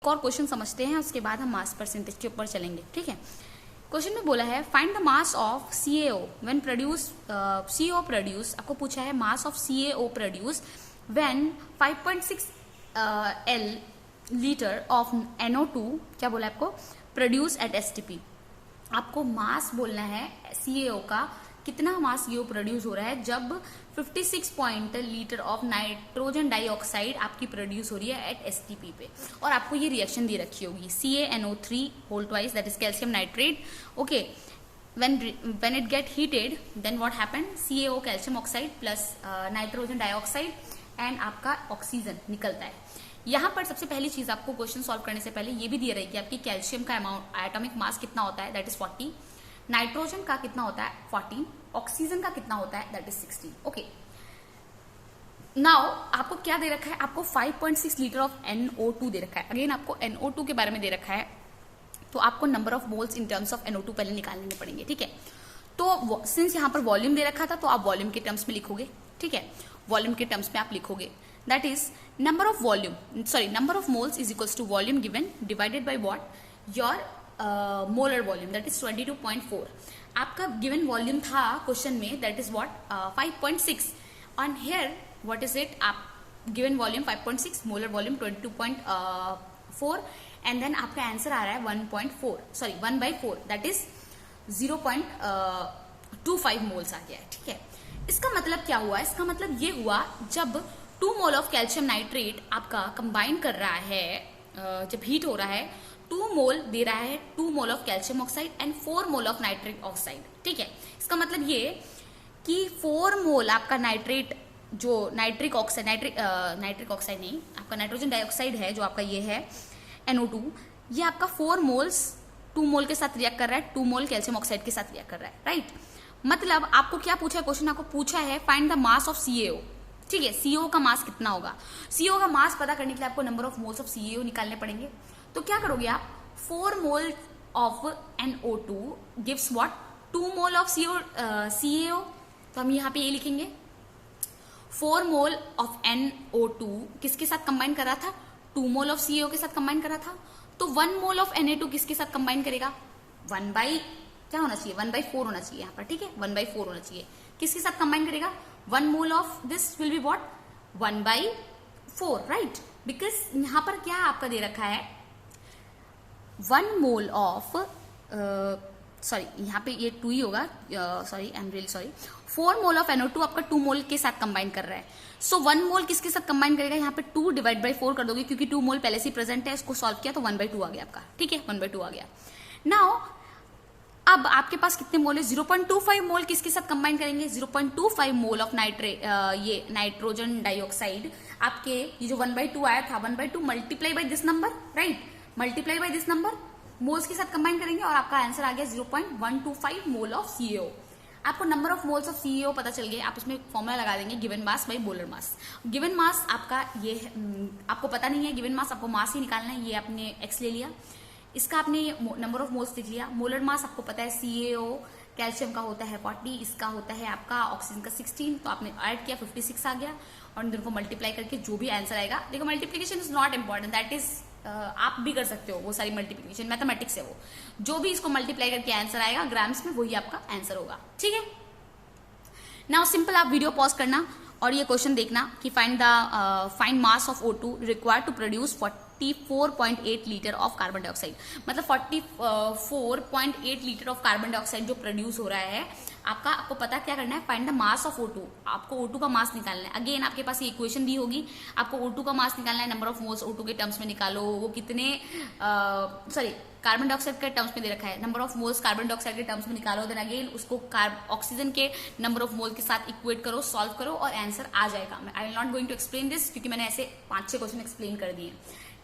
एक और क्वेश्चन समझते हैं, उसके बाद हम मास परसेंटेज के ऊपर चलेंगे। ठीक है, क्वेश्चन में बोला है find the mass of CaO when produce CO produce. आपको पूछा है mass of CaO produce when 5.6 L litre of NO2, क्या बोला है आपको, प्रोड्यूस एट STP। आपको मास बोलना है CaO का, कितना मास CO प्रोड्यूस हो रहा है जब 56 लीटर ऑफ नाइट्रोजन डाइऑक्साइड आपकी प्रोड्यूस हो रही है एट STP पे, और आपको ये रिएक्शन दे रखी होगी CaNO3 whole twice that is calcium nitrate. Okay, when it get heated then what happen, CaO calcium oxide plus nitrogen dioxide and आपका ऑक्सीजन निकलता है। यहाँ पर सबसे पहली चीज आपको क्वेश्चन सॉल्व करने से पहले ये भी दिया रहेगी आपकी कैल्शियम का अमाउंट एटॉमिक मास कितना होता है दैट इज 40, नाइट्रोजन का कितना होता है 14, ऑक्सीजन का कितना होता है दैट इज 16। ओके, नाउ आपको क्या दे रखा है, आपको 5.6 लीटर ऑफ NO2 दे रखा है। अगेन आपको NO2 के बारे में दे रखा है, तो आपको number of moles in terms of NO2 पहले निकालने पड़ेंगे। ठीक है, तो सिंस यहाँ पर वॉल्यूम दे रखा था तो आप वॉल्यूम के टर्म्स में लिखोगे। ठीक है, वॉल्यूम के टर्म्स में आप लिखोगे that is number of moles is equals to volume given divided by what, your molar volume that is 22.4। आपका गिवन वॉल्यूम था क्वेश्चन में that is what 5.6 on here what is it, आप given volume 5.6, molar volume 22.4 and then आपका answer आ रहा है 1/4 that is 0.25 moles आ गया है। ठीक है, इसका मतलब क्या हुआ, इसका मतलब ये हुआ जब 2 मोल ऑफ कैल्शियम नाइट्रेट आपका कंबाइन कर रहा है, जब हीट हो रहा है 2 मोल दे रहा है 2 mole of calcium oxide and 4 mole of nitric oxide. ठीक है, इसका मतलब ये कि 4 मोल आपका नाइट्रेट, जो नाइट्रिक ऑक्साइड नहीं, आपका नाइट्रोजन डाइऑक्साइड है जो आपका ये है NO2, ये आपका 4 मोल्स 2 मोल के साथ रिएक्ट कर रहा है, 2 मोल कैल्शियम ऑक्साइड के साथ रिएक्ट कर रहा है। राइट, मतलब आपको क्या पूछा है क्वेश्चन, आपको पूछा है find the mass of CaO। ठीक है, CaO का मास कितना होगा, CaO का मास पता करने के लिए आपको number of moles of CaO निकालने पड़ेंगे। तो क्या करोगे आप, 4 mole of NO2 gives what 2 mole of CaO। तो हम यहाँ पे ये लिखेंगे 4 मोल ऑफ NO2 किसके साथ कंबाइन कर रहा था, 2 मोल ऑफ CaO के साथ कंबाइन कर रहा था। तो 1 मोल ऑफ Na2 किसके साथ कंबाइन करेगा, 1/4 होना चाहिए यहाँ पर। ठीक है, 1/4 होना चाहिए, किसके साथ कंबाइन करेगा, 1 mole of this will be what 1/4, right, because यहाँ पर क्या आपका दे रखा है 1 मोल ऑफ यहाँ पे ये 2 ही होगा, I am really sorry, 4 mole of NO2 आपका 2 मोल के साथ कंबाइन कर रहा है। सो 1 मोल किसके साथ कंबाइन करेगा, यहाँ पे 2 डिवाइड बाई 4 कर दोगे क्योंकि 2 मोल पहले से प्रेजेंट है, इसको सॉल्व किया तो 1/2 आ गया आपका। ठीक है, 1/2 आ गया। नाउ अब आपके पास कितने मोल है, 0.25 मोल किसके साथ कंबाइन करेंगे, 0.25 मोल ऑफ ये नाइट्रोजन डाइऑक्साइड आपके, ये जो 1/2 आया था 1/2 multiply by this number, right, multiply by this number moles के साथ कंबाइन करेंगे और आपका आंसर आ गया 0.125 मोल ऑफ CaO। आपको number of moles of CaO पता चल गया, आप इसमें फॉर्मूला लगा देंगे given mass by molar mass. Given mass आपका ये आपको पता नहीं है गिवन मास, आपको मास ही निकालना है, ये आपने x ले लिया, इसका आपने नंबर ऑफ मोल्स लिख लिया। मोलर मास आपको पता है CaO कैल्शियम का होता है 40, इसका होता है आपका ऑक्सीजन का 16, तो आपने ऐड किया 56 आ गया, और इन दोनों को मल्टीप्लाई करके जो भी आंसर आएगा, देखो multiplication is not important, that is आप भी कर सकते हो, वो सारी मल्टीप्लीकेशन मैथमेटिक्स है, वो जो भी इसको मल्टीप्लाई करके आंसर आएगा ग्राम्स में वही आपका आंसर होगा। ठीक है, नाउ सिंपल आप वीडियो पॉज करना और ये क्वेश्चन देखना कि find mass of O2 required to produce 44.8 litre of carbon dioxide. मतलब 44.8 लीटर ऑफ कार्बन डाइऑक्साइड जो प्रोड्यूस हो रहा है आपको पता क्या करना है, find the mass of O2। आपको O2 का मास निकालना है। अगेन आपके पास ये इक्वेशन दी होगी, आपको O2 का मास निकालना है, नंबर ऑफ मोल्स O2 के टर्म्स में निकालो, वो कितने कार्बन डाइऑक्साइड के टर्म्स में दे रखा है, number of moles carbon dioxide के टर्म्स में निकालो, देन अगेन उसको ऑक्सीजन के नंबर ऑफ मोल के साथ इक्वेट करो, सॉल्व करो और आंसर आ जाएगा। I will not going to explain this क्योंकि मैंने ऐसे 5-6 क्वेश्चन एक्सप्लेन कर दिए।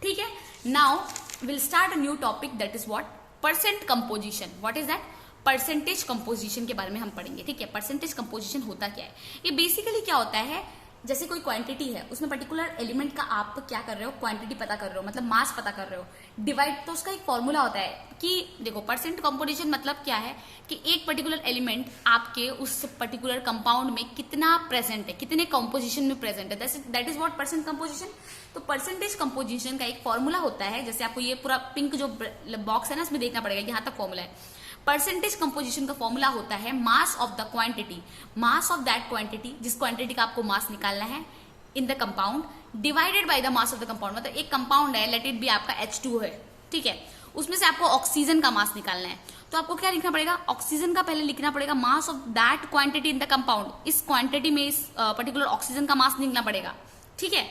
ठीक है, now will start a new topic that is what percent composition. What is that, percentage composition के बारे में हम पढ़ेंगे। ठीक है, परसेंटेज कंपोजिशन होता क्या है, ये बेसिकली क्या होता है जैसे कोई क्वांटिटी है, उसमें पर्टिकुलर एलिमेंट का आप क्या कर रहे हो, क्वांटिटी पता कर रहे हो, मतलब मास पता कर रहे हो, डिवाइड, तो उसका एक फॉर्मूला होता है कि देखो परसेंट कंपोजिशन मतलब क्या है कि एक पर्टिकुलर एलिमेंट आपके उस पर्टिकुलर कंपाउंड में कितना प्रेजेंट है, कितने कंपोजिशन में प्रेजेंट है, that is what percent composition. तो परसेंटेज कंपोजिशन का एक फॉर्मूला होता है, जैसे आपको ये पूरा पिंक जो बॉक्स है ना, इसमें देखना पड़ेगा, यहाँ तक फॉर्मूला है। परसेंटेज कंपोजिशन का फॉर्मूला होता है mass of the quantity, mass of that quantity, जिस क्वांटिटी का आपको मास निकालना है इन the compound, divided by the mass of the compound. मतलब एक कंपाउंड है, लेट इट बी आपका H2 है, ठीक है, उसमें से आपको ऑक्सीजन का मास निकालना है, तो आपको क्या लिखना पड़ेगा, ऑक्सीजन का पहले लिखना पड़ेगा mass of that quantity in the compound, इस क्वांटिटी में इस पर्टिकुलर ऑक्सीजन का मास निकलना पड़ेगा, ठीक है।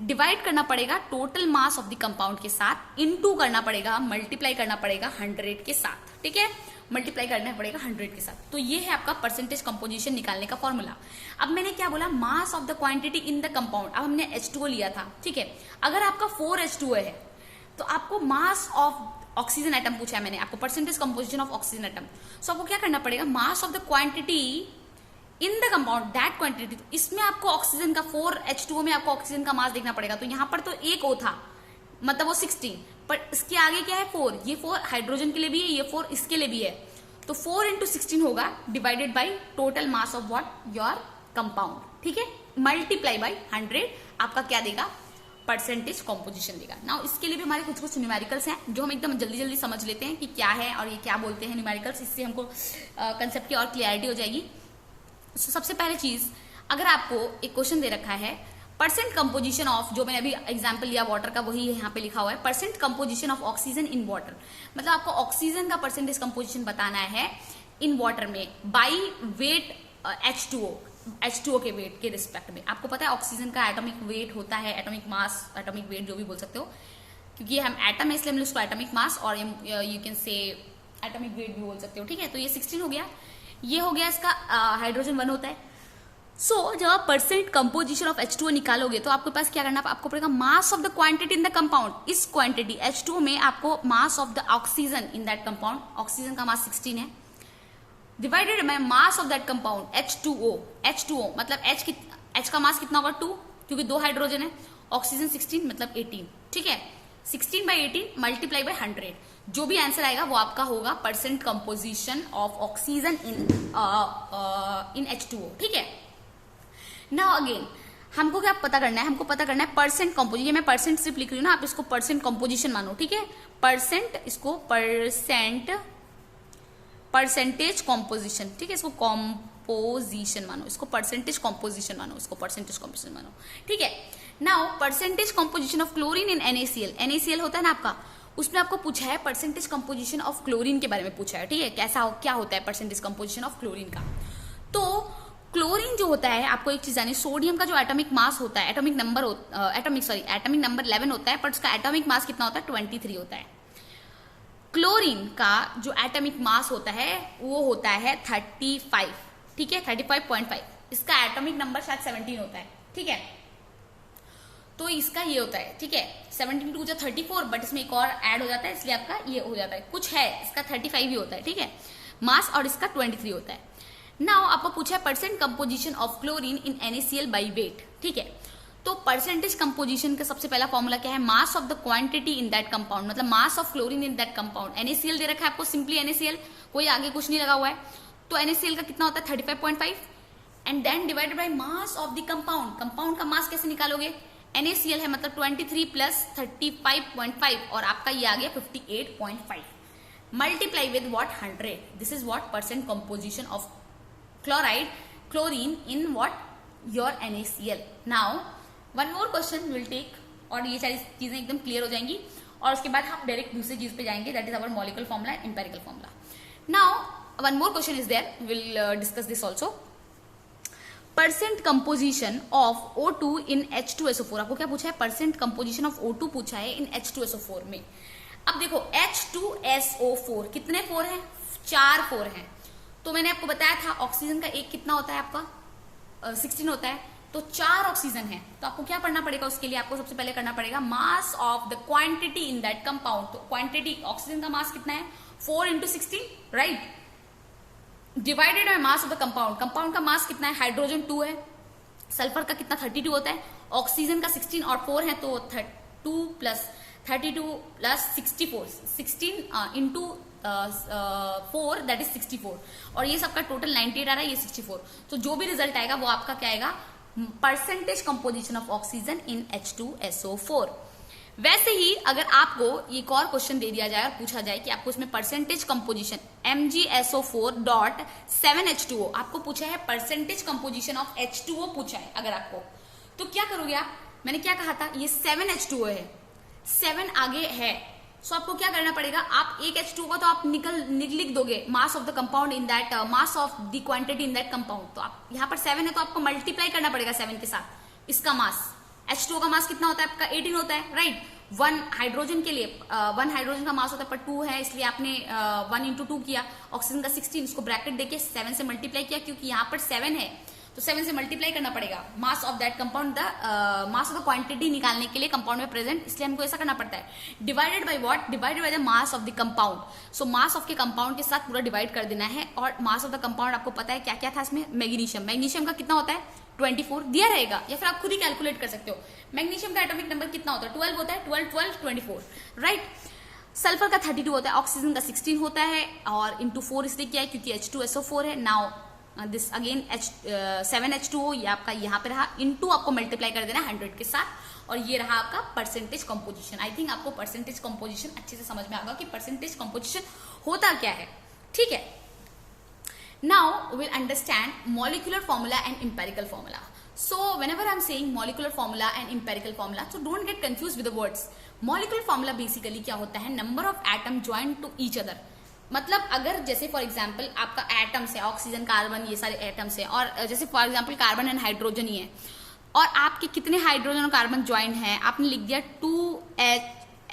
डिवाइड करना पड़ेगा total mass of the compound के साथ, इनटू करना पड़ेगा, मल्टीप्लाई करना पड़ेगा 100 के साथ, ठीक है, मल्टीप्लाई करना पड़ेगा 100 के साथ। तो ये है आपका परसेंटेज कंपोजिशन निकालने का फॉर्मूला। अब मैंने क्या बोला, मास of the quantity in the compound. अब हमने H2O लिया था, ठीक है, अगर आपका 4H2O है तो आपको मास ऑफ ऑक्सीजन एटम पूछा है मैंने आपको, percentage composition of oxygen atom. So आपको क्या करना पड़ेगा, mass of the quantity in the compound that quantity, तो इसमें आपको ऑक्सीजन का 4H2O में आपको ऑक्सीजन का मास देखना पड़ेगा। तो यहाँ पर तो एक O था, मतलब वो 16, पर इसके आगे क्या है 4, ये 4 हाइड्रोजन के लिए भी है, ये 4 इसके लिए भी है, तो 4 × 16 होगा, divided by total mass of what your compound, ठीक है, मल्टीप्लाई बाई 100, आपका क्या देगा, परसेंटेज कंपोजिशन देगा। नाउ इसके लिए भी हमारे कुछ कुछ न्यूमेरिकल्स हैं जो हम एकदम जल्दी जल्दी समझ लेते हैं कि क्या है और ये क्या बोलते हैं न्यूमेरिकल्स, इससे हमको कंसेप्ट की और क्लियरिटी हो जाएगी। सबसे पहले चीज, अगर आपको एक क्वेश्चन दे रखा है परसेंट कंपोजिशन ऑफ, जो मैंने अभी एग्जांपल लिया वाटर का, वही यहाँ पे लिखा हुआ है, percent composition of oxygen in water, मतलब आपको ऑक्सीजन का परसेंटेज कंपोजिशन बताना है इन वाटर में बाई वेट H2O के वेट के रिस्पेक्ट में। आपको पता है ऑक्सीजन का एटॉमिक वेट होता है, एटॉमिक मास, एटॉमिक वेट जो भी बोल सकते हो, क्योंकि हम एटम है इसलिए हम उसको एटॉमिक मास और you can say atomic weight भी बोल सकते हो, ठीक है। तो ये 16 हो गया, ये हो गया इसका हाइड्रोजन 1 होता है। सो जब आप परसेंट कंपोजिशन ऑफ H2O निकालोगे तो आपके पास क्या करना, आपको पड़ेगा mass of the quantity in the compound, इस क्वांटिटी H2O में आपको मास of the oxygen in that compound, oxygen का मास 16 है, divided by mass of that compound H2O मतलब H का मास कितना होगा 2, क्योंकि 2 हाइड्रोजन है, ऑक्सीजन 16 मतलब 18, ठीक है, 16/18 मल्टीप्लाई बाय 100, जो भी आंसर आएगा वो आपका होगा percent composition of oxygen in H2O, ठीक है। नाउ अगेन हमको क्या पता करना है, हमको पता करना है परसेंट कंपोजिशन, ये मैं परसेंट सिर्फ लिख रही हूँ ना, आप इसको परसेंट कंपोजिशन मानो, ठीक है, परसेंट, इसको परसेंटेज कंपोजिशन, ठीक है, इसको कंपोजिशन मानो, इसको परसेंटेज कंपोजिशन मानो, इसको परसेंटेज कंपोजिशन मानो, ठीक है। Now percentage composition of chlorine in NaCl होता है ना आपका, उसमें आपको पूछा है परसेंटेज कंपोजिशन ऑफ क्लोरीन के बारे में पूछा है, ठीक है, क्या होता है परसेंटेज कंपोजिशन ऑफ क्लोरीन का। तो क्लोरीन जो होता है, आपको एक चीज जानी, सोडियम का जो एटॉमिक मास होता है, एटॉमिक नंबर 11 होता है, पर उसका एटॉमिक मास कितना होता है 23 होता है। क्लोरीन का जो एटॉमिक मास होता है वो होता है 35, ठीक है, 35.5, इसका एटॉमिक नंबर शायद 17 होता है, ठीक है, तो इसका ये होता है, ठीक है, 17 टू 34, बट इसमें एक और ऐड हो जाता है, इसलिए आपका ये हो जाता है, कुछ है इसका 35 ही होता है, ठीक है, मास, और इसका 23 होता है। नाउ आपको पूछा है percent composition of chlorine in NaCl by wait, ठीक है, तो परसेंटेज कंपोजिशन का सबसे पहला फॉर्मूला क्या है, mass of the quantity in that compound, मतलब mass of chlorine in that compound. NaCl दे रखा है आपको, सिंपली NaCl, कोई आगे कुछ नहीं लगा हुआ है, तो NaCl का कितना होता है 35.5, and then divided by mass of the compound. Compound का मास कैसे निकालोगे, NaCl है मतलब 23 प्लस 35.5, और आपका ये आ गया 58.5, multiply with what 100, this is what percent composition of chlorine in what your NaCl. Now one more question will take, और ये सारी चीजें एकदम क्लियर हो जाएंगी, और उसके बाद हम डायरेक्ट दूसरी चीज पे जाएंगे, that is our molecular formula, empirical formula. Now one more question is there, will discuss this also, percent composition of O2 in H2SO4। आपको क्या पूछा है, परसेंट कंपोजिशन ऑफ O2 पूछा है इन H2SO4 में। अब देखो H2SO4 कितने 4 हैं, 4 4 हैं, तो मैंने आपको बताया था ऑक्सीजन का एक कितना होता है आपका 16 होता है, तो 4 ऑक्सीजन है, तो आपको क्या पढ़ना पड़ेगा, उसके लिए आपको सबसे पहले करना पड़ेगा mass of the quantity in that compound. तो क्वांटिटी, ऑक्सीजन का मास कितना है 4 × 16, right, divided by mass of the compound. Compound का मास कितना है, हाइड्रोजन 2 है, सल्फर का कितना 32 होता है, ऑक्सीजन का 16 और 4 है तो 2 plus 32 plus 64, 16 into 4 that is 64, और ये सबका टोटल 98 आ रहा है, ये 64। तो जो भी रिजल्ट आएगा वो आपका क्या आएगा, percentage composition of oxygen in H2SO4। वैसे ही अगर आपको एक और क्वेश्चन दे दिया जाए और पूछा जाए कि आपको इसमें परसेंटेज कंपोजिशन MgSO4.7H2O आपको पूछा है, परसेंटेज कंपोजिशन ऑफ H2O पूछा है अगर आपको, तो क्या करोगे आप, मैंने क्या कहा था, ये 7H2O है, 7 आगे है, सो आपको क्या करना पड़ेगा, आप एक H2O का तो आप लिख दोगे मास of the compound in that, mass of the quantity in that compound, तो आप यहाँ पर 7 है तो आपको मल्टीप्लाई करना पड़ेगा 7 के साथ इसका मास। H2O का मास कितना होता है आपका, 18 होता है, राइट। 1 हाइड्रोजन के लिए 1 हाइड्रोजन का मास होता है, पर 2 है इसलिए आपने 1 इंटू 2 किया। ऑक्सीजन का 16, इसको ब्रैकेट देके 7 से मल्टीप्लाई किया, क्योंकि यहाँ पर 7 है तो 7 से मल्टीप्लाई करना पड़ेगा mass of that compound, the mass of the quantity निकालने के लिए कंपाउंड में प्रेजेंट, इसलिए हमको ऐसा करना पड़ता है। Divided by what, divided by the mass of the compound. So mass of के कंपाउंड के साथ पूरा डिवाइड कर देना है, और मास ऑफ द कंपाउंड आपको पता है क्या क्या था इसमें, मैग्नीशियम, मैग्नीशियम का कितना होता है 24 दिया रहेगा, या फिर आप खुद ही कैलकुलेट कर सकते हो। मैग्नीशियम का एटॉमिक नंबर कितना होता है, 12 होता है, 12 12 24, राइट। सल्फर का 32 होता है, ऑक्सीजन का 16 होता है, और इंटू 4 इसलिए किया है क्योंकि H2SO4 है। नाउ दिस अगेन 7H2O, ये आपका यहाँ पे रहा, इंटू आपको मल्टीप्लाई कर देना 100 के साथ, और ये रहा आपका परसेंटेज कंपोजिशन। आई थिंक आपको परसेंटेज कंपोजिशन अच्छे से समझ में आएगा कि परसेंटेज कंपोजिशन होता क्या है, ठीक है। Now we'll understand molecular formula and empirical formula. So whenever I'm saying molecular formula and empirical formula, so don't get confused with the words. Molecular formula basically क्या होता है, number of atom joined to each other. मतलब अगर जैसे for example आपका atoms है, oxygen, carbon, ये सारे एटम्स है, और जैसे for example carbon and hydrogen ही है, और आपके कितने हाइड्रोजन और कार्बन ज्वाइंट हैं, आपने लिख दिया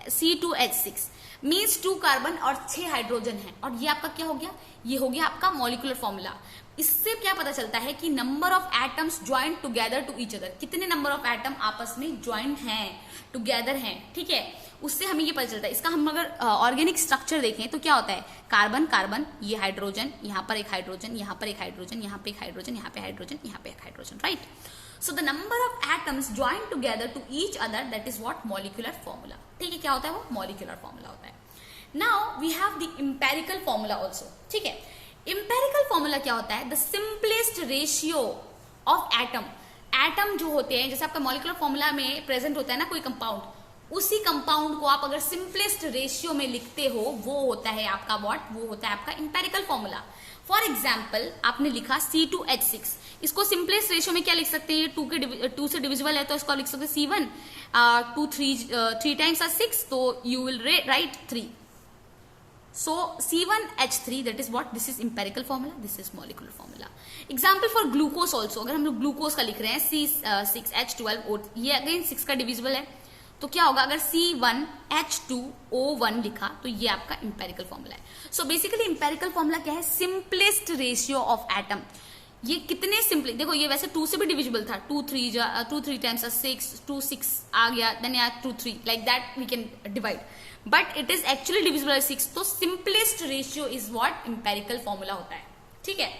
C2H6 मीन्स 2 कार्बन और 6 हाइड्रोजन है, और ये आपका क्या हो गया, ये हो गया आपका मॉलिक्यूलर फॉर्मूला। इससे क्या पता चलता है कि number of atoms joint together to each other, कितने नंबर ऑफ एटम आपस में ज्वाइंट हैं, टुगेदर हैं, ठीक है, उससे हमें ये पता चलता है। इसका हम अगर ऑर्गेनिक स्ट्रक्चर देखें तो क्या होता है, कार्बन कार्बन, ये हाइड्रोजन, यहाँ पर एक हाइड्रोजन, यहाँ पर एक हाइड्रोजन, यहाँ पे एक हाइड्रोजन, यहाँ पे हाइड्रोजन, यहाँ पे एक hydrogen, right. So the number of atoms joined together to each other, that is what molecular formula, ठीक है, क्या होता है वो molecular formula होता है। Now we have the empirical formula also, ठीक है। empirical formula क्या होता है, the simplest ratio of atom जो होते हैं, जैसे आपका molecular formula में present होता है ना कोई कंपाउंड, उसी कंपाउंड को आप अगर सिंपलेस्ट रेशियो में लिखते हो वो होता है आपका व्हाट, वो होता है आपका इंपेरिकल फॉर्मूला। फॉर एग्जाम्पल आपने लिखा C2H6, इसको सिंपलेस्ट रेशियो में क्या लिख सकते हैं, 2 से डिविजिबल है तो इसको लिख सकते हैं C1, 3 टाइम्स 6 तो you will write 3, so C1H3 that is what, this is empirical formula, this is molecular formula. Example for glucose also, अगर हम लोग ग्लूकोज का लिख रहे हैं C6H12O, ये अगेन 6 का डिविजिबल है, तो क्या होगा, अगर C1H2O1 लिखा तो ये आपका इंपेरिकल फॉर्मूला है। सो बेसिकली इंपेरिकल फॉर्मूला क्या है, सिंपलेस्ट रेशियो ऑफ एटम। ये कितने सिंपल, देखो ये वैसे 2 से भी डिविजिबल था, 2 3 टाइम्स 6, 2 6 आ गया, देन या 2 3, like that we can divide, but it is actually divisible by 6, तो simplest ratio is what, empirical formula होता है, ठीक है।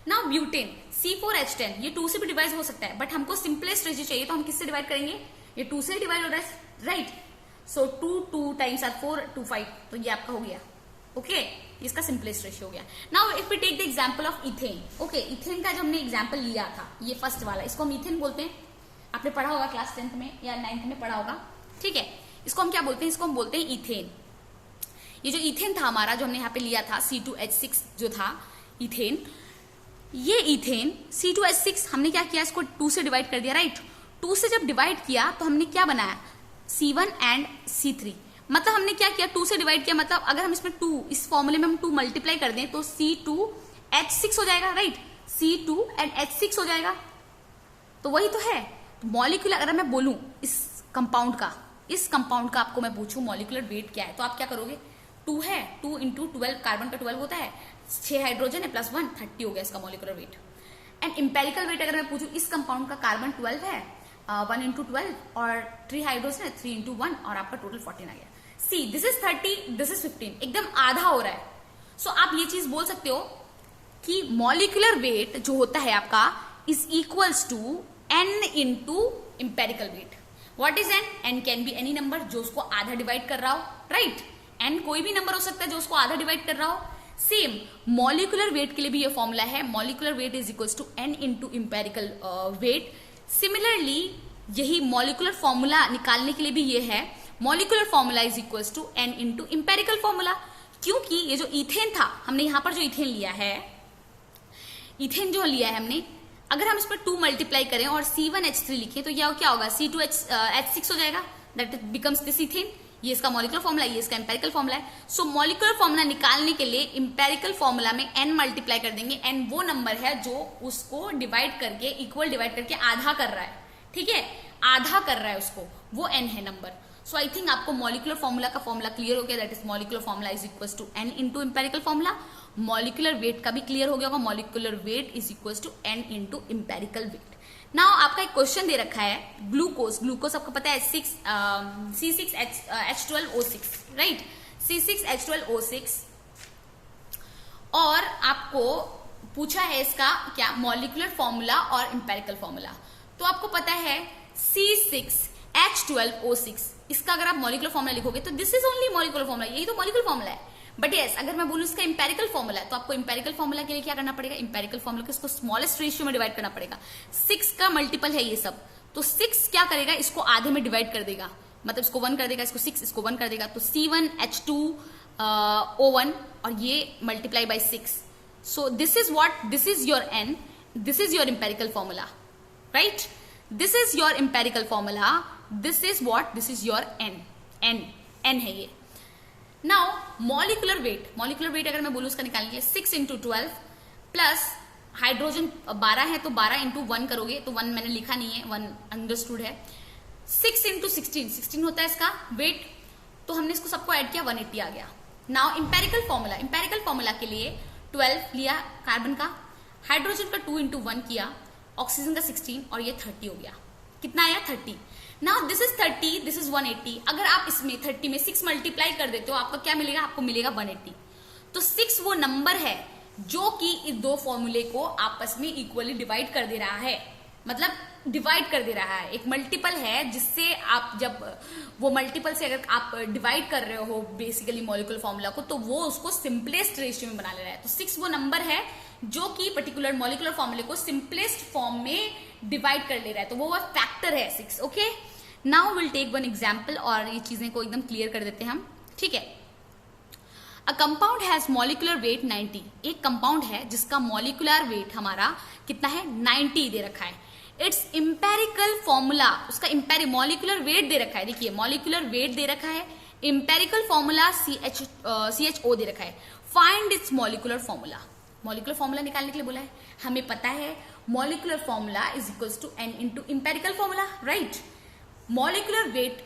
नाउ ब्यूटेन C4H10, ये 2 से भी डिवाइड हो सकता है, बट हमको सिंपलेस्ट रेशियो चाहिए तो हम किससे डिवाइड करेंगे, ये 2 से डिवाइड हो रहा है, राइट। सो 2 टाइम्स 4 2 5, तो ये आपका हो गया, ओके, इसका सिंपलेस्ट रेशियो हो गया। Now if we take the example of ethane, okay, ethane का जो हमने एग्जांपल लिया था, ये फर्स्ट वाला, इसको हम इथेन बोलते हैं, आपने पढ़ा होगा क्लास 10th में या 9th में पढ़ा होगा, ठीक है। इसको हम क्या बोलते हैं, इसको हम बोलते हैं इथेन। ये जो इथेन था हमारा, जो हमने यहाँ पे लिया था C2H6 जो था इथेन, ये इथेन C2H6 हमने क्या किया, इसको 2 से डिवाइड कर दिया, राइट। 2 से जब डिवाइड किया तो हमने क्या बनाया, C1 एंड C3, मतलब हमने क्या किया, 2 से डिवाइड किया, मतलब अगर हम इसमें 2, इस फॉर्मूले में हम 2 मल्टीप्लाई कर दें तो C2H6 हो जाएगा, राइट, C2 एंड H6 हो जाएगा, तो वही तो है मॉलिक्यूलर। अगर मैं बोलूं इस कंपाउंड का आपको मैं पूछूं मॉलिक्यूलर वेट क्या है, तो आप क्या करोगे, 2 है, 2 इंटू 12, कार्बन का 12 होता है, 6 हाइड्रोजन है प्लस 1 30 हो गया इसका molecular weight. And empirical weight अगर मैं पूछूं, इस कंपाउंड का कार्बन 12 है, 1 इंटू 12 और 3 हाइड्रोजन है, 3 इंटू 1 और आपका टोटल 14 आ गया। See this is 30, this is 15, एकदम आधा हो रहा है। सो आप ये चीज बोल सकते हो कि मॉलिक्यूलर वेट जो होता है आपका is equals to n into empirical weight. What is n? n can be any number जो उसको आधा डिवाइड कर रहा हो, राइट? n कोई भी नंबर हो सकता है जो उसको आधा डिवाइड कर रहा हो. सेम मॉलिक्यूलर वेट के लिए भी ये फॉर्मूला है. Molecular weight is equal to n into empirical weight. Similarly यही मॉलिक्यूलर फॉर्मूला निकालने के लिए भी ये है. Molecular formula is equal to n into empirical formula. क्योंकि ये जो इथेन था, हमने यहां पर जो इथेन लिया है, इथेन जो लिया है हमने, अगर हम इस पर 2 मल्टीप्लाई करें और C1H3 लिखें तो यह क्या होगा? C2H6 हो जाएगा. That becomes this ethane. ये इसका मॉलिक्यूलर फॉर्मूला है, ये इसका इंपेरिकल फॉर्मूला है. सो मॉलिक्यूलर फॉर्मूला निकालने के लिए इंपेरिकल फॉर्मूला में n मल्टीप्लाई कर देंगे. n वो नंबर है जो उसको डिवाइड करके, इक्वल डिवाइड करके आधा कर रहा है. ठीक है, आधा कर रहा है उसको, वो n है नंबर. सो आई थिंक आपको मॉलिक्यूलर फॉर्मूला का फॉर्मूला क्लियर हो गया. That is molecular formula is equal to n into empirical formula. Molecular weight का भी क्लियर हो गया होगा. Molecular weight is equal to n into empirical weight. Now आपका एक क्वेश्चन दे रखा है ग्लूकोज. ग्लूकोज आपको पता है C6H12O6, राइट? C6H12O6. और आपको पूछा है इसका क्या? मॉलिक्यूलर फॉर्मूला और इंपेरिकल फॉर्मूला. तो आपको पता है C6H12O6, इसका अगर आप मॉलिक्यूलर फॉर्मूला लिखोगे तो this is only molecular formula. यही तो मॉलिक्यूलर फॉर्मूला है. बट यस, अगर मैं बोलूं इसका इंपेरिकल फॉर्मूला है तो आपको इंपेरिकल फॉर्मूला के लिए क्या करना पड़ेगा? इंपेरिकल फॉर्मूला को इसको स्मॉलेस्ट रेशियो में डिवाइड करना पड़ेगा. 6 का मल्टीपल है ये सब, तो 6 क्या करेगा? इसको आधे में डिवाइड कर देगा. मतलब इसको 1 कर देगा, इसको 6, इसको 1 कर देगा. तो C1H2O1 और ये multiply by 6. So this is what? This is your n. This is your empirical formula, right? This is your empirical formula. This is what? This is your n. n है ये. Now molecular weight. Molecular weight अगर मैं बोलूं उसका निकालने के लिए 6 into 12 plus hydrogen 12 है तो 12 इंटू 1 करोगे तो 1 मैंने लिखा नहीं है, 1 अंडरस्टूड है. 6 इंटू 16 होता है इसका वेट. तो हमने इसको सबको ऐड किया, 180 आ गया. Now empirical formula. Empirical formula के लिए 12 लिया कार्बन का, हाइड्रोजन का 2 इंटू 1 किया, ऑक्सीजन का 16 और ये 30 हो गया. कितना आया? 30. Now this is 30, this is 180. अगर आप इसमें 30 में 6 मल्टीप्लाई कर देते हो आपको क्या मिलेगा? आपको मिलेगा 180. तो 6 वो नंबर है जो कि इस दो फॉर्मूले को आपस में इक्वली डिवाइड कर दे रहा है. मतलब डिवाइड कर दे रहा है. एक मल्टीपल है जिससे आप जब वो मल्टीपल से अगर आप डिवाइड कर रहे हो बेसिकली मॉलिक्यूलर फॉर्मूला को तो वो उसको सिंपलेस्ट रेशियो में बना ले रहा है. तो 6 वो नंबर है जो कि पर्टिकुलर मॉलिक्यूलर फॉर्मूले को सिंपलेस्ट फॉर्म में डिवाइड कर ले रहा है. तो वो फैक्टर है 6. Okay, now will take one example और ये चीजें को एकदम क्लियर कर देते हैं हम. ठीक है, अ कंपाउंड हैज मॉलिक्यूलर वेट 90. एक कंपाउंड है जिसका मॉलिक्यूलर वेट हमारा कितना है? 90 दे रखा है. इट्स इंपेरिकल फॉर्मूला, उसका मॉलिक्यूलर वेट दे रखा है. देखिए मॉलिक्यूलर वेट दे रखा है, इंपेरिकल फॉर्मूला CHO दे रखा है. Find its molecular formula. Molecular formula निकालने के लिए बोला है. हमें पता है molecular formula is equals to n into empirical formula, right? Molecular weight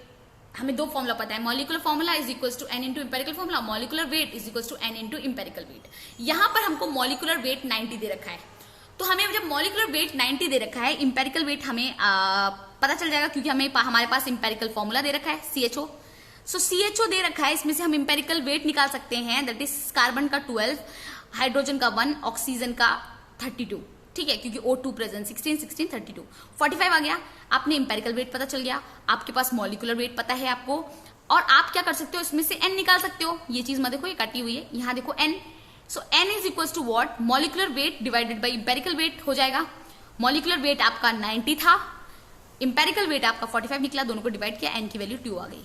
हमें दो फॉर्मूला पता है. Molecular formula is equals to n into empirical formula. Molecular weight is equals to n into empirical weight. यहां पर हमको molecular weight 90 दे रखा है. तो हमें जब मॉलिक्यूलर वेट 90 दे रखा है, इंपेरिकल वेट हमें पता चल जाएगा क्योंकि हमारे पास इंपेरिकल फॉर्मूला दे रखा है CHO. सो CHO दे रखा है, इसमें से हम इंपेरिकल वेट निकाल सकते हैं. दैट इज कार्बन का 12, हाइड्रोजन का 1, ऑक्सीजन का 32. ठीक है, क्योंकि O2 प्रेजेंट 16, 16, 32, 45 आ गया. आपने इंपेरिकल वेट पता चल गया, आपके पास मॉलिक्यूलर वेट पता है आपको. और आप क्या कर सकते हो? इसमें से n निकाल सकते हो. ये चीज मत देखो, ये कटी हुई है, यहां देखो n. So n is equal to what? Molecular weight divided by empirical weight हो जाएगा. मॉलिक्यूलर वेट आपका 90 था, इंपेरिकल वेट आपका 45 निकला, दोनों को डिवाइड किया, n की वैल्यू 2 आ गई.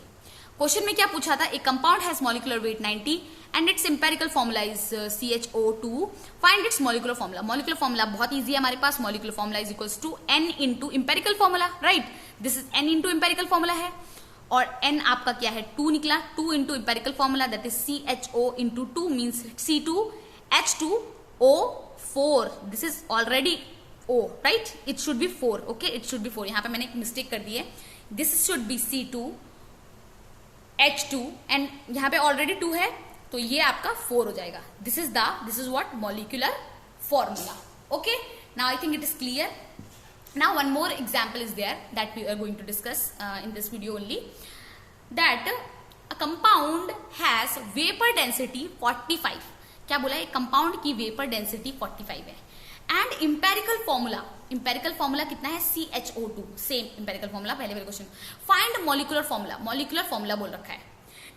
क्वेश्चन में क्या पूछा था? एक compound has molecular weight 90 and its empirical formula is CHO2. Find its molecular formula. Molecular formula बहुत इजी है हमारे पास. Molecular formula is equal to n into empirical formula, right? This is n into empirical formula है और n आपका क्या है? 2 निकला. 2 into empirical formula that is CHO into 2 means C2H2O4. This is already O, right? It should be 4. Okay, it should be 4. यहां पे मैंने एक मिस्टेक कर दी है. This should be C2H2 and यहां पे ऑलरेडी 2 है तो ये आपका 4 हो जाएगा. This is what? Molecular formula. Okay, now I think it is clear. Now one more example is there that we are going to discuss in this video only. That a compound has vapour density 45. क्या बोला है? Compound की vapour density 45 है and empirical formula empirical formula कितना है CHO2, same empirical formula पहले वाले question. Find molecular formula, molecular formula बोल रखा है।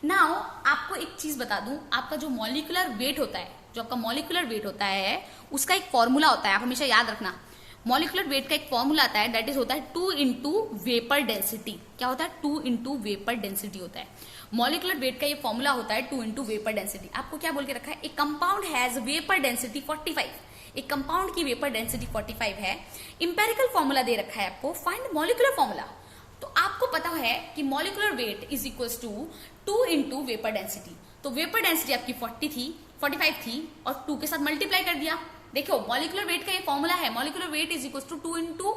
नाउ आपको एक चीज बता दूं, आपका जो मॉलिक्यूलर वेट होता है, जो आपका मॉलिक्यूलर वेट होता है उसका एक फॉर्मूला होता है, आप हमेशा याद रखना। मॉलिक्यूलर वेट का एक फॉर्मूला आता है, दैट इज होता है 2 इंटू वेपर डेंसिटी। क्या होता है? 2 इंटू वेपर डेंसिटी होता है। मॉलिक्यूलर वेट का ये फॉर्मूला होता है 2 इंटू वेपर डेंसिटी। आपको क्या बोल के रखा है? एक कंपाउंड हैज वेपर डेंसिटी 45, एक कंपाउंड की वेपर डेंसिटी 45 है। इंपेरिकल फॉर्मूला दे रखा है आपको, फाइंड मॉलिक्यूलर फॉर्मूला। तो आपको पता है कि molecular weight is equal to 2 into vapour density. तो वेपर डेंसिटी आपकी 45 थी और 2 के साथ मल्टीप्लाई कर दिया। देखो मॉलिक्यूलर वेट का ये फॉर्मूला है, molecular weight is equal to 2 into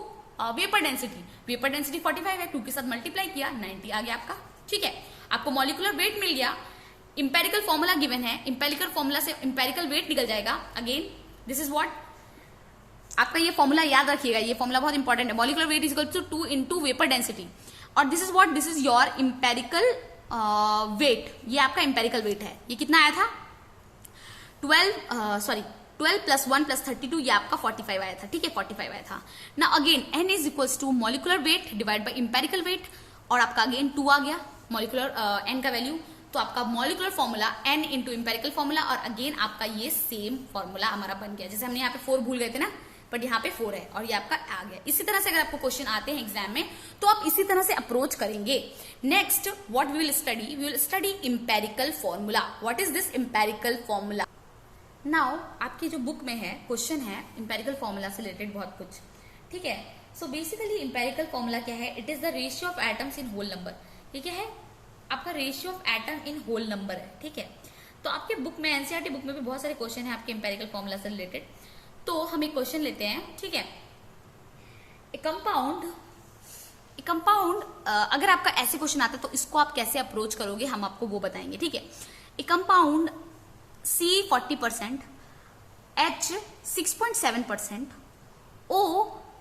vapour density. Vapour density 45 है, 2 के साथ मल्टीप्लाई किया, 90 आ गया आपका। ठीक है, आपको मॉलिक्यूलर वेट मिल गया। इंपेरिकल फॉर्मूला गिवन है, इंपेरिकल फॉर्मूला से इंपेरिकल वेट निकल जाएगा। अगेन दिस इज व्हाट, आपका ये फॉर्मूला याद रखिएगा, ये फॉर्मूला बहुत इंपॉर्टेंट है। Molecular weight is equal to 2 into vapour density, और this is what, this is your empirical weight. ये आपका इंपेरिकल वेट है। ये कितना आया था? 12 प्लस 1 प्लस 32, ये आपका 45 आया था। ठीक है, 45 आया था ना। Again n is equals to molecular weight divide by empirical weight, और आपका अगेन 2 आ गया मॉलिक्यूलर n का वैल्यू। तो आपका molecular formula n into empirical formula, और अगेन आपका ये सेम फॉर्मूला हमारा बन गया। जैसे हमने यहाँ पे 4 भूल गए थे ना, बट यहाँ पे 4 है और ये आपका आ गया। इसी तरह से अगर आपको क्वेश्चन आते हैं एग्जाम में तो आप इसी तरह से अप्रोच करेंगे। Next what we will study empirical formula. What is this empirical formula? Now आपकी जो बुक में है क्वेश्चन है इंपेरिकल फॉर्मूला से रिलेटेड बहुत कुछ। ठीक है, सो बेसिकली इंपेरिकल फॉर्मूला क्या है? It is the ratio of atoms in whole number. ये क्या है? आपका ratio of atom in whole number है। ठीक है, तो आपके बुक में, एनसीईआरटी बुक में भी बहुत सारे क्वेश्चन है आपके इंपेरिकल फॉर्मूला से रिलेटेड। तो हम एक क्वेश्चन लेते हैं। ठीक है, ए कंपाउंड अगर आपका ऐसे क्वेश्चन आता है तो इसको आप कैसे अप्रोच करोगे हम आपको वो बताएंगे। ठीक है, ए compound C 40%, H 6.7%, O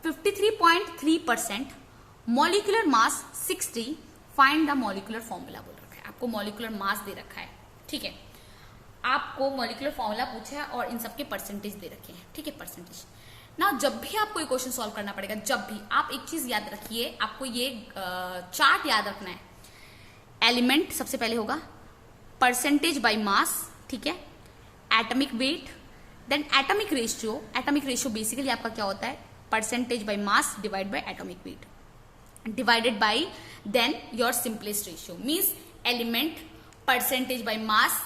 53.3%, molecular mass 60, find the molecular formula बोल रखा है। आपको मॉलिक्यूलर मास दे रखा है। ठीक है, आपको मॉलिक्यूलर फॉर्मूला पूछा है और इन सबके परसेंटेज दे रखे हैं। ठीक है, परसेंटेज ना। जब भी आपको ये क्वेश्चन सॉल्व करना पड़ेगा, जब भी आप एक चीज याद रखिए, आपको ये चार्ट याद रखना है। एलिमेंट सबसे पहले होगा, परसेंटेज बाय मास, ठीक है, atomic weight, then atomic ratio. Atomic ratio basically आपका क्या होता है? Percentage by mass divide by atomic weight divided by then your simplest ratio, means element, percentage by mass,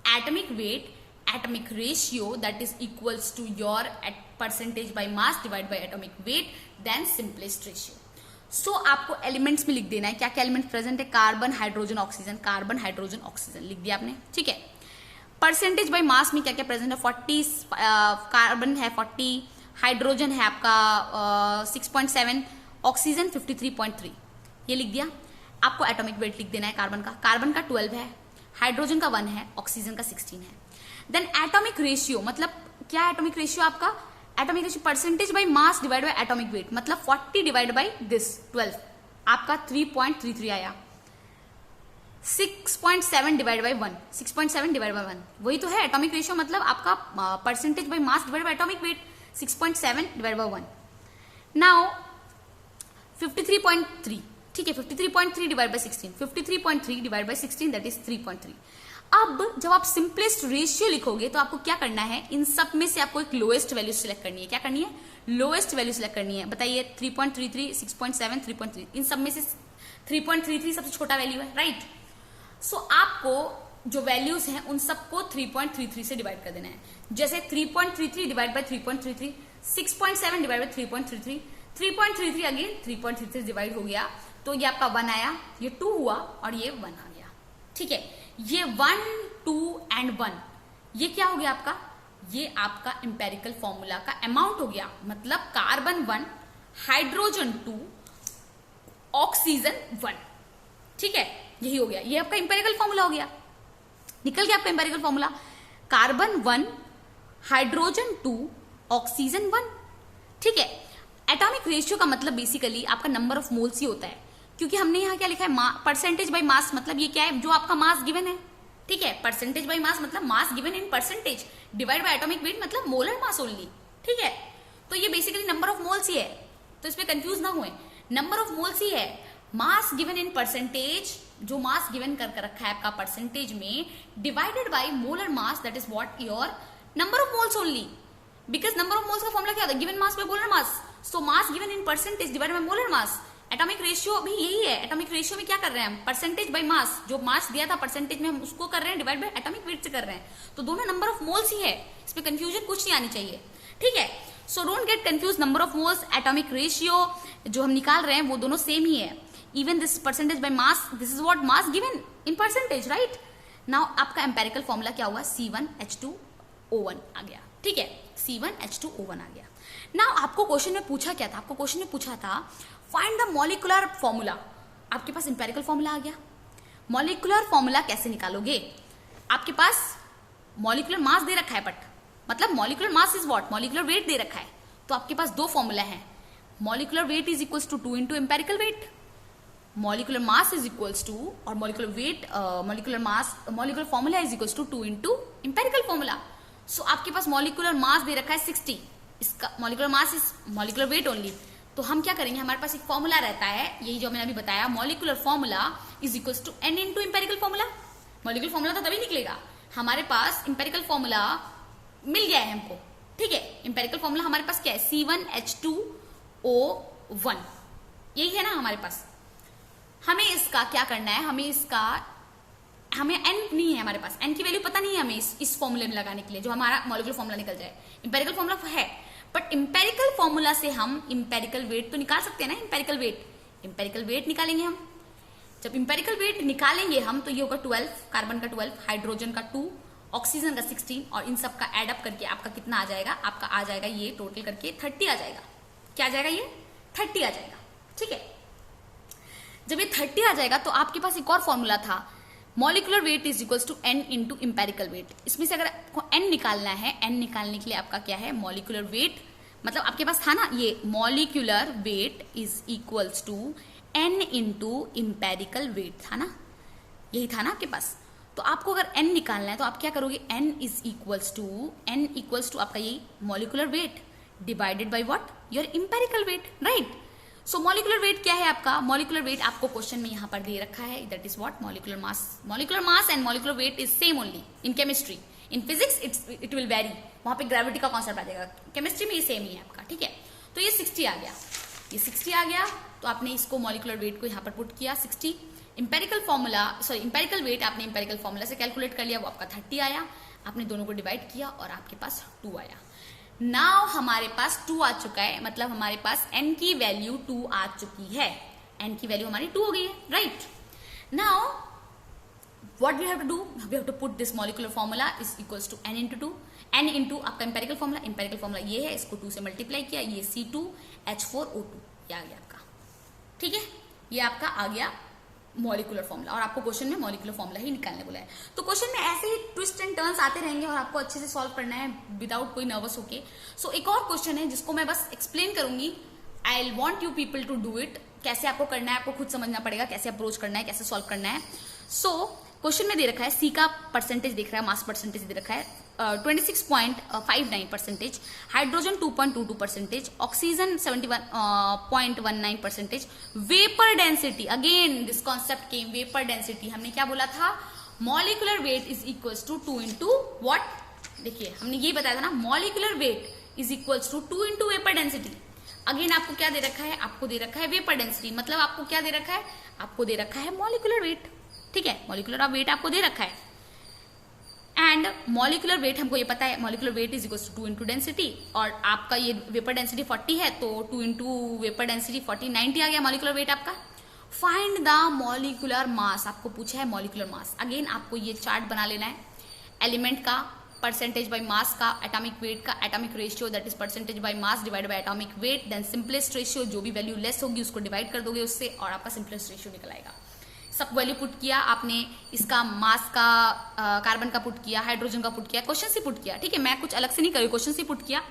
atomic weight, atomic ratio, that is equals to your percentage by mass divided by atomic weight, then simplest ratio. So आपको elements में लिख देना है क्या क्या element present है। Carbon, hydrogen, oxygen, carbon, hydrogen, oxygen लिख दिया आपने। ठीक है, परसेंटेज बाय मास में क्या क्या प्रेजेंट है? 40 कार्बन है, 40 हाइड्रोजन है आपका 6.7, ऑक्सीजन 53.3, ये लिख दिया। आपको एटॉमिक वेट लिख देना है कार्बन का 12 है, हाइड्रोजन का 1 है, ऑक्सीजन का 16 है। देन एटॉमिक रेशियो, मतलब क्या है एटॉमिक रेशियो आपका? Atomic ratio percentage by mass divide by atomic wait, मतलब 40 डिवाइड बाय दिस 12, आपका 3.33 आया। 6.7 डिवाइड बाय 1, 6.7 डिवाइड बाय 1 वही तो है एटॉमिक रेशियो, मतलब आपका percentage by mass divide by atomic wait 6.7 divide by 1। Now 53.3, ठीक है, 53.3 divide by 16, 53.3 divide by 16 that is 3.3। अब जब आप सिंपलेस्ट रेशियो लिखोगे तो आपको क्या करना है? इन सब में से आपको एक लोएस्ट वैल्यू सिलेक्ट करनी है। क्या करनी है? लोएस्ट वैल्यू सिलेक्ट करनी है। बताइए 3.33, 6.7, 3.3, इन सब में से 3.33 सबसे छोटा वैल्यू है, राइट? सो आपको जो वैल्यूज हैं उन सबको 3.33 से डिवाइड कर देना है। जैसे 3.33 divide by 3.33, 6.7 divide by 3.33, 3.33 again 3.33 divide हो गया, तो ये आपका 1 आया, ये 2 हुआ और ये 1 आ गया। ठीक है, ये 1, 2 एंड 1 ये क्या हो गया आपका? ये आपका इंपेरिकल फॉर्मूला का अमाउंट हो गया, मतलब कार्बन 1, हाइड्रोजन 2, ऑक्सीजन 1। ठीक है, यही हो गया, ये आपका इंपेरिकल फॉर्मूला हो गया। निकल गया आपका empirical formula, carbon 1, hydrogen 2, oxygen 1। ठीक है, एटॉमिक रेशियो का मतलब बेसिकली आपका नंबर ऑफ मोल्स ही होता है, क्योंकि हमने यहाँ क्या लिखा है? परसेंटेज बाय मास, मतलब ये क्या है? जो आपका मास गिवन है। ठीक है, परसेंटेज बाय मास मतलब mass given in percentage divide by atomic wait, मतलब मोलर मास ओनली। ठीक है, तो ये बेसिकली नंबर ऑफ मोल्स ही है, तो इसमें कंफ्यूज ना हुए, नंबर ऑफ मोल्स ही है। मास गिवन इन परसेंटेज, जो मास गिवन कर रखा है आपका परसेंटेज में, divided by molar mass, that is what your number of moles only, because number of moles का फॉर्मूला क्या होता है, given mass by molar mass, so mass given in percentage divided by molar mass. Atomic ratio भी यही है, atomic ratio में क्या कर रहे हैं हम, परसेंटेज बाय मास, जो मास दिया था परसेंटेज में हम उसको कर रहे हैं डिवाइड बाय एटॉमिक वेट से कर रहे हैं, तो दोनों नंबर ऑफ मोल्स ही है, इसमें कंफ्यूजन कुछ नहीं आनी चाहिए, ठीक है। So don't get confuse, number of moles, atomic ratio जो हम निकाल रहे हैं वो दोनों सेम ही है। Even this percentage by mass, this is what mass given in percentage, right. Now आपका एम्पेरिकल फॉर्मूला क्या हुआ, C1H2O1 आ गया, ठीक है, C1H2O1 आ गया। नाउ आपको क्वेश्चन में पूछा क्या था, आपको क्वेश्चन में पूछा था फाइंड द मॉलिक्यूलर फॉर्मूला, आपके पास एम्पेरिकल फॉर्मूला आ गया, मॉलिक्यूलर फॉर्मूला कैसे निकालोगे, आपके पास मॉलिक्यूलर मास दे रखा है, बट मतलब molecular mass is what, molecular weight दे रखा है, तो आपके पास दो फॉर्मूला है, molecular weight is equals to 2 into empirical weight, molecular mass is equals to, और molecular weight, molecular mass, molecular formula is equals to 2 into empirical formula. So आपके पास मॉलिक्यूलर मास दे रखा है 60, इसका molecular mass is molecular weight only, तो हम क्या करेंगे, हमारे पास एक फॉर्मूला रहता है, यही जो मैंने अभी बताया, molecular formula is equals to n into empirical formula. Molecular formula तो तभी निकलेगा, हमारे पास एम्पेरिकल फॉर्मूला मिल गया है हमको, ठीक है। एम्पेरिकल फॉर्मूला हमारे पास क्या है, C1H2O1, यही है ना हमारे पास। हमें इसका क्या करना है, हमें n नहीं है हमारे पास, n की वैल्यू पता नहीं है हमें इस फॉर्मूले में लगाने के लिए, जो हमारा मॉलिक्यूलर फॉर्मूला निकल जाए। एम्पेरिकल फॉर्मूला है, बट एम्पेरिकल फॉर्मूला से हम एम्पेरिकल वेट तो निकाल सकते हैं ना, एम्पेरिकल वेट निकालेंगे हम। जब एम्पेरिकल वेट निकालेंगे हम, तो ये होगा 12, कार्बन का 12, हाइड्रोजन का 2, ऑक्सीजन का 16, और इन सब का एड अप करके आपका कितना आ जाएगा, आपका आ जाएगा ये टोटल करके 30 आ जाएगा। क्या आ जाएगा, ये 30 आ जाएगा, ठीक है। जब ये 30 आ जाएगा तो आपके पास एक और फॉर्मूला था, molecular weight is equals to n into empirical weight. इसमें से अगर आपको n निकालना है, n निकालने के लिए आपका क्या है, मॉलिक्यूलर वेट, मतलब आपके पास था ना ये, molecular weight is equals to n into empirical weight, था ना, यही था ना आपके पास। तो आपको अगर n निकालना है तो आप क्या करोगे, n इक्वल्स टू आपका यही molecular weight divided by what, your empirical weight, right. So molecular weight क्या है आपका, मॉलिक्यूलर वेट आपको क्वेश्चन में यहां पर दे रखा है, that is what, molecular mass and molecular weight is same only in chemistry, in physics it will very, वहां पे ग्रेविटी का कॉन्सेप्ट आ जाएगा, केमिस्ट्री में ये सेम ही है आपका, ठीक है। तो ये 60 आ गया, ये 60 आ गया, तो आपने इसको मॉलिक्यूलर वेट को यहाँ पर पुट किया 60, एम्पेरिकल वेट आपने एम्पेरिकल फॉर्मूला से कैलकुलेट कर लिया, वो आपका 30 आया, आपने दोनों को डिवाइड किया और आपके पास 2 आया। नाउ हमारे पास 2 आ चुका है, मतलब हमारे पास n की वैल्यू 2 आ चुकी है, n की वैल्यू हमारी 2 हो गई है, right. Now what we have to do, we have to put this molecular formula is equals to n into 2, n into आपका एम्पेरिकल फॉर्मूला ये है, इसको 2 से मल्टीप्लाई किया, ये C2H4O2 ये आ गया आपका, ठीक है, ये आपका आ गया मॉलिक्यूलर फॉर्मूला, और आपको क्वेश्चन में मॉलिक्यूलर फॉर्मूला ही निकालने बोला है। तो क्वेश्चन में ऐसे ही ट्विस्ट एंड टर्न्स आते रहेंगे और आपको अच्छे से सॉल्व करना है विदाउट कोई नर्वस होके। सो एक और क्वेश्चन है जिसको मैं बस एक्सप्लेन करूंगी, I want you people to do it, कैसे आपको करना है आपको खुद समझना पड़ेगा, कैसे अप्रोच करना है, कैसे सॉल्व करना है। सो क्वेश्चन में दे रखा है, सी का परसेंटेज देख रहा है, मास परसेंटेज दे रखा है 26.59%, hydrogen 2.22%, oxygen 71.19%, vapour density, again this concept came, vapour density, हमने क्या बोला था, molecular weight is equals to 2 into what, देखिए हमने ये बताया था ना, molecular weight is equals to 2 into vapour density. Again आपको क्या दे रखा है, आपको दे रखा है वेपर डेंसिटी, मतलब आपको क्या दे रखा है, आपको दे रखा है मॉलिक्यूलर वेट, ठीक है, मॉलिक्यूलर वेट आपको दे रखा है, एंड मॉलिक्यूलर वेट हमको ये पता है, molecular weight is equals to 2 into density, और आपका ये वेपर डेंसिटी 40 है, तो 2 इंटू वेपर डेंसिटी 40, 90 आ गया मॉलिक्यूलर वेट आपका। फाइंड द मॉलिक्यूलर मास, आपको पूछा है मॉलिक्यूलर मास। अगेन आपको ये चार्ट बना लेना है, एलिमेंट का, परसेंटेज बाय मास का, एटॉमिक वेट का, atomic ratio that is percentage by mass divide by atomic weight, then simplest ratio, जो भी वैल्यू लेस होगी उसको डिवाइड कर दोगे उससे, और आपका सिंपलेस्ट रेशियो निकल आएगा। सब वैल्यू पुट किया आपने, इसका मास का, कार्बन का पुट किया, हाइड्रोजन का पुट किया, क्वेश्चन से पुट किया, ठीक है, मैं कुछ अलग से नहीं करी, क्वेश्चन से पुट किया।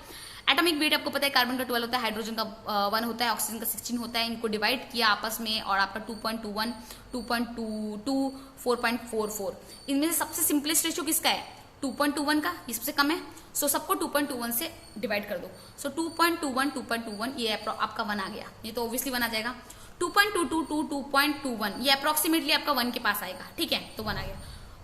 एटॉमिक वेट आपको पता है, कार्बन का 12 होता है, हाइड्रोजन का 1 होता है, ऑक्सीजन का 16 होता है, इनको डिवाइड किया आपस में, और आपका 2.21, 2.22, 4.44, इनमें से सबसे सिंपलेस्ट रेशियो किसका है, 2.21 का, ये सबसे कम है, सो सबको 2.21 से डिवाइड कर दो। सो 2.21 ये आपका 1 आ गया, ये तो ऑब्वियसली 1 आ जाएगा। 2.22 2.21 ये अप्रोक्सीमेटली आपका 1 के पास आएगा, ठीक है, तो 1 आ गया।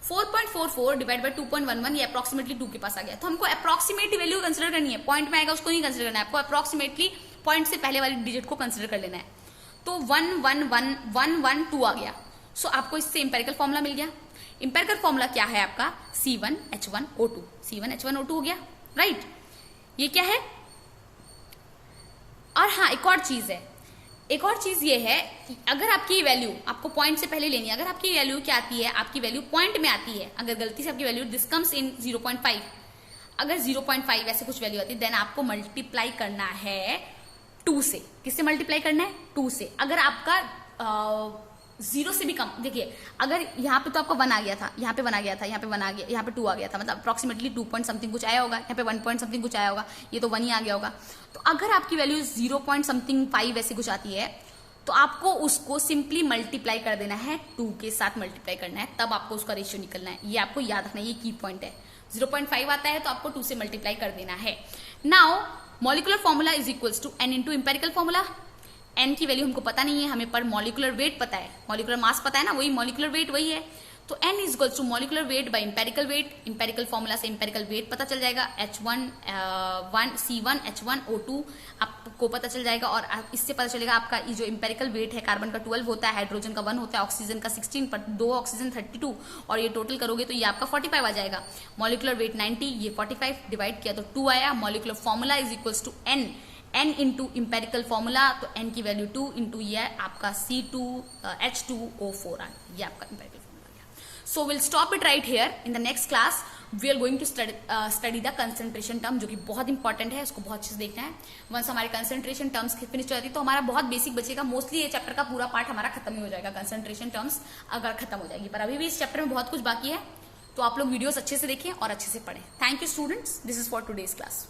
4.44 डिवाइड बाय 2.11 ये अप्रोक्सीमेटली 2 के पास आ गया। तो हमको अप्रोक्सीमेटली वैल्यू कंसिडर करनी है, पॉइंट में आएगा उसको नहीं कंसिडर करना है, आपको अप्रोक्सीमेटली पॉइंट से पहले वाली डिजिट को कंसिडर कर लेना है। तो 1 आ गया। सो आपको इससे इंपेरिकल फॉर्मूला मिल गया। इंपेरिकल फॉर्मूला क्या है आपका, C1H1O2, C1H1O2 हो गया, राइट। ये क्या है, और हाँ एक और चीज ये है कि अगर आपकी वैल्यू आपको पॉइंट से पहले लेनी है, अगर आपकी वैल्यू क्या आती है, आपकी वैल्यू पॉइंट में आती है, अगर गलती से आपकी वैल्यू दिस कम्स इन 0.5, अगर 0.5 ऐसे कुछ वैल्यू आती है, देन आपको मल्टीप्लाई करना है 2 से। किससे मल्टीप्लाई करना है, 2 से। अगर आपका 0 से भी कम, देखिए अगर यहाँ पे तो आपका 1 आ गया था, यहाँ पे 1 आ गया था, यहाँ पे 1 आ गया, यहाँ पे 2 आ गया था, मतलब अप्रोक्सीमेटली 2 पॉइंट समथिंग कुछ आया होगा, यहाँ पे 1 पॉइंट समथिंग कुछ आया होगा, ये तो 1 ही आ गया होगा। तो अगर आपकी वैल्यू 0 पॉइंट समथिंग 5 ऐसी कुछ आती है, तो आपको उसको सिंपली मल्टीप्लाई कर देना है, 2 के साथ मल्टीप्लाई करना है, तब आपको उसका रेशियो निकलना है। ये आपको याद रखना है, ये की पॉइंट है। 0.5 आता है तो आपको 2 से मल्टीप्लाई कर देना है। Now molecular formula is equals to n into empirical formula. n की वैल्यू हमको पता नहीं है, हमें पर मॉलिक्यूलर वेट पता है, मॉलिक्यूलर मास पता है ना, वही मॉलिक्यूलर वेट वही है। तो n is equals to molecular weight by empirical weight. Empirical formula से इंपेरिकल वेट पता चल जाएगा, C1H1O2 आपको पता चल जाएगा, और इससे पता चलेगा आपका ये जो इंपेरिकल वेट है, कार्बन का 12 होता है, हाइड्रोजन का 1 होता है, ऑक्सीजन का 16, पर 2 ऑक्सीजन 32, और ये टोटल करोगे तो ये आपका 45 आ जाएगा। मॉलिक्यूलर वेट 90, ये 45 डिवाइड किया तो 2 आया। Molecular formula is equals to n into empirical formula, तो n की वैल्यू 2 इंटू ये आपका C2H2O4 आ गया, ये आपका इंपेरिकल फॉर्मूला आ गया। So will stop it right here. In the next class we are going to study the concentration term, जो कि बहुत इंपॉर्टेंट है, उसको बहुत अच्छे से देखना है। वंस हमारे कंसंट्रेशन टर्म्स फिनिश हो जाती है तो हमारा बहुत बेसिक बचेगा, मोस्टली ये चैप्टर का पूरा पार्ट हमारा खत्म ही हो जाएगा, कंसंट्रेशन टर्म्स अगर खत्म हो जाएगी। पर अभी भी इस चैप्टर में बहुत कुछ बाकी है, तो आप लोग वीडियोस अच्छे से देखें और अच्छे से पढ़ें। Thank you students, this is for today's class.